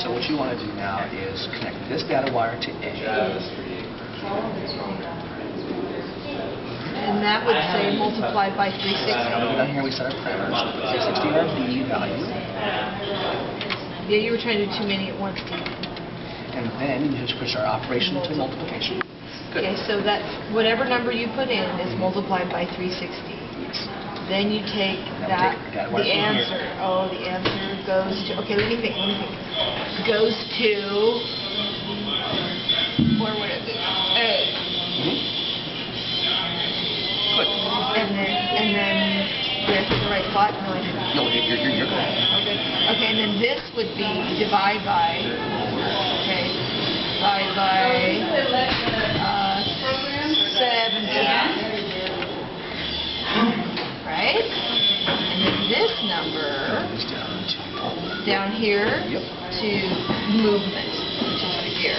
So what you want to do now is connect this data wire to A. And that would say multiplied by 360. Down here we set our parameters. 360 our B value. Yeah, you were trying to do too many at once, Steve. And then you just push our operation to multiplication. Good. Okay, so that whatever number you put in is multiplied by 360. Yes. Then you take that, the answer. Oh, the answer goes to, okay, let me think. Goes to, where would it be? A. Good. And then, did I pick the right spot? No, I didn't. No, you're good. Okay. Okay, and then this would be divide by, okay, divide by 17. Right? And then this number down here to movement, which is the gear.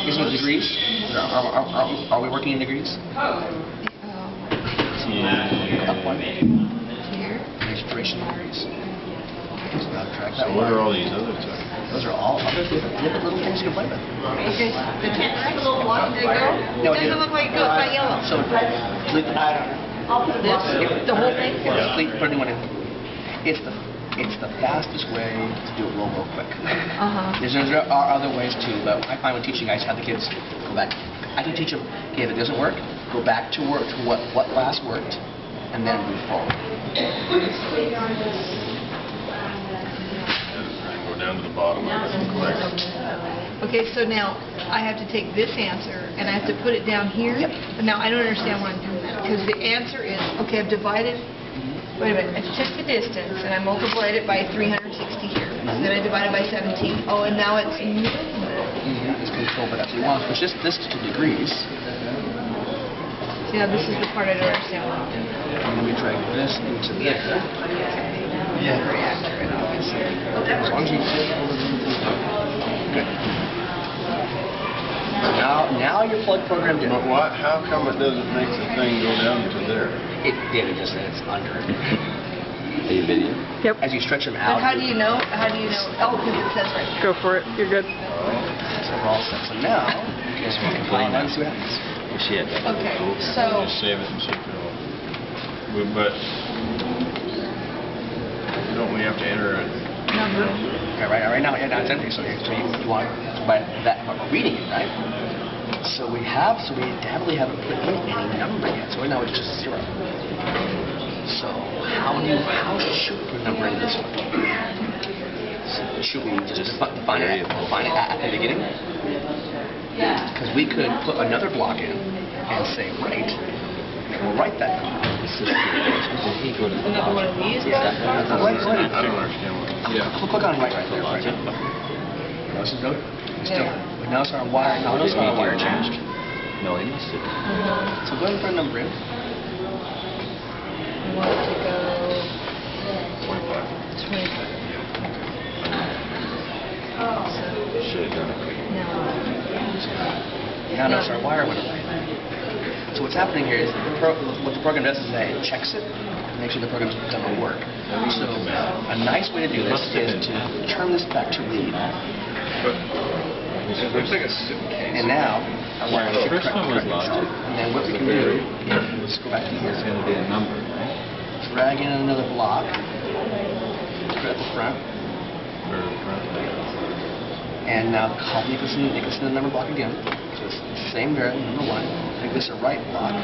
These are degrees? Are we working in degrees? Up one. Here. There's duration degrees. So what are all these other stuff? Those are all other different little things you can play with. Okay, the next little block, did it go? No, It doesn't look like it goes by yellow. So delete the This? The whole thing? Delete, put a new one in. It's the fastest way to do it real quick. There are other ways too, but I find when teaching, I just have the kids go back. I can teach them, okay, if it doesn't work, go back to work to what class worked, and then move forward. Go down to the bottom. Okay, so now I have to take this answer and I have to put it down here. Yep. But now I don't understand why I'm doing that, because the answer is, okay, I've divided, wait a minute, I took the distance and I multiplied it by 360 here. Then I divided by 17. Oh, and now it's movement. It's control, but if you want to push this to degrees, Yeah, this is the part I don't understand. and then we drag this into there. Yeah. Very accurate, obviously. As long as you good. Now your plug programmed in. But what? How come it doesn't make the thing go down to there? It did. It just it's under. Are you video? Yep. As you stretch them out. But how do you know? Oh, because it says right there. Go for it. You're good. So we're all set. So now you can play and see what happens. Wish she had that. Okay, so Just save it and shake it off. But don't we have to enter a number. Okay, right now it's empty. So you want by that reading it, right? So we definitely haven't put in any number yet. So right now it's just 0. So how should we put a number in this one? So should we just define it at the beginning? Because we could put another block in and say right, and we'll write that number. Another one of these? I don't understand what. Yeah. Click on right there. Right. Notice it's still. But notice our wire. Notice our wire changed. No, he must have. So go ahead and put a number in. I want it to go 25. 25. Should have done it. Now notice our wire went away. So what's happening here is what the program does is that it checks it and makes sure the program's going to work. So a nice way to do this is to turn this back to read. It looks like a suitcase. And now our wire should First one was logic. And then what we can do is go back to here. It's going to be a number, right? Drag in another block. Put it at the front. Or the front. And now make this in the number block again. So it's the same variable, number 1. Make this a right block.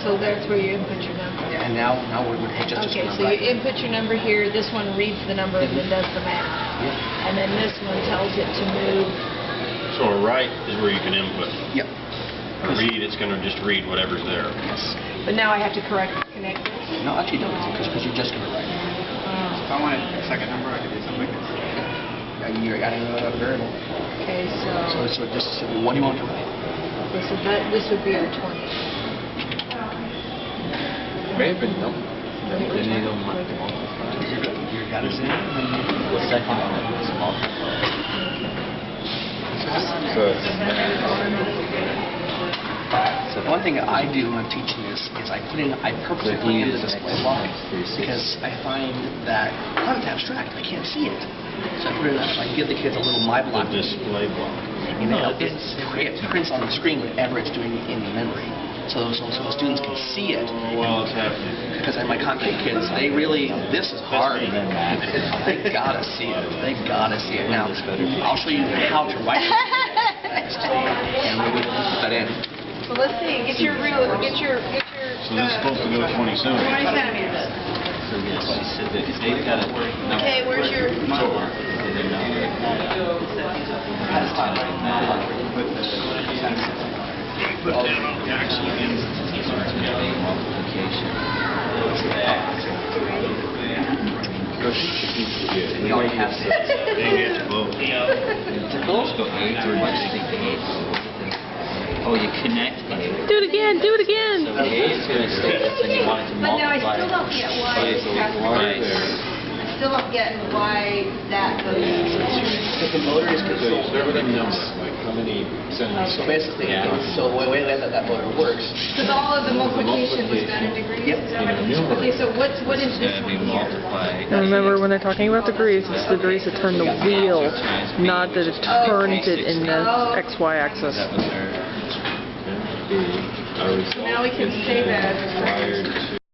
So that's where you input your number. Yeah, and now we're just Okay, so you input your number here. This one reads the number and then does the math. Yeah. And then this one tells it to move. So a write is where you can input. Yep. A read, it's going to just read whatever's there. Yes. But now I have to connect this. No, actually don't, because you're just going to write. If I wanted a second number, I could do something like this. You're adding another variable. Okay, so So just what do you want to write? okay, so this would be our 20. Maybe, no. Right? Then you don't want to You're good. You got us in. And then the second one is small. So one thing I do when I'm teaching this is I purposely put in the display block because I find that a lot of it's abstract. I can't see it. So I put it in, I give the kids a little my block. The display block. And it prints on the screen whatever it's doing in memory. So the students can see it. Well, it's happening. Because my concrete kids, they really, this is hard. They gotta see it. They gotta see it. Now, I'll show you how to write it next. And we'll put that in. So let's see, get your, So this is supposed to go 20 soon. 20 centimeters. So yes, so they've got a number. Okay, where's your... You already have to. Oh, you connect A. Do it again, do it again. So A is going to stay this, and you want it to But now I multiply. still don't get why Okay, it so has to one be- there. I still don't get why that goes. Because the motor is So you controlled. start with a number, like how many centimeters? So basically, Yeah. so the way that motor works, Because all of the multiplication was done in degrees. Yep. Is that right? Okay, so what is It's this going to one be here? multiplied. And remember, when they're talking about degrees, it's the degrees that turn the wheel, not that it turns it in the XY axis. That was our... Our result Now we can is say that. required to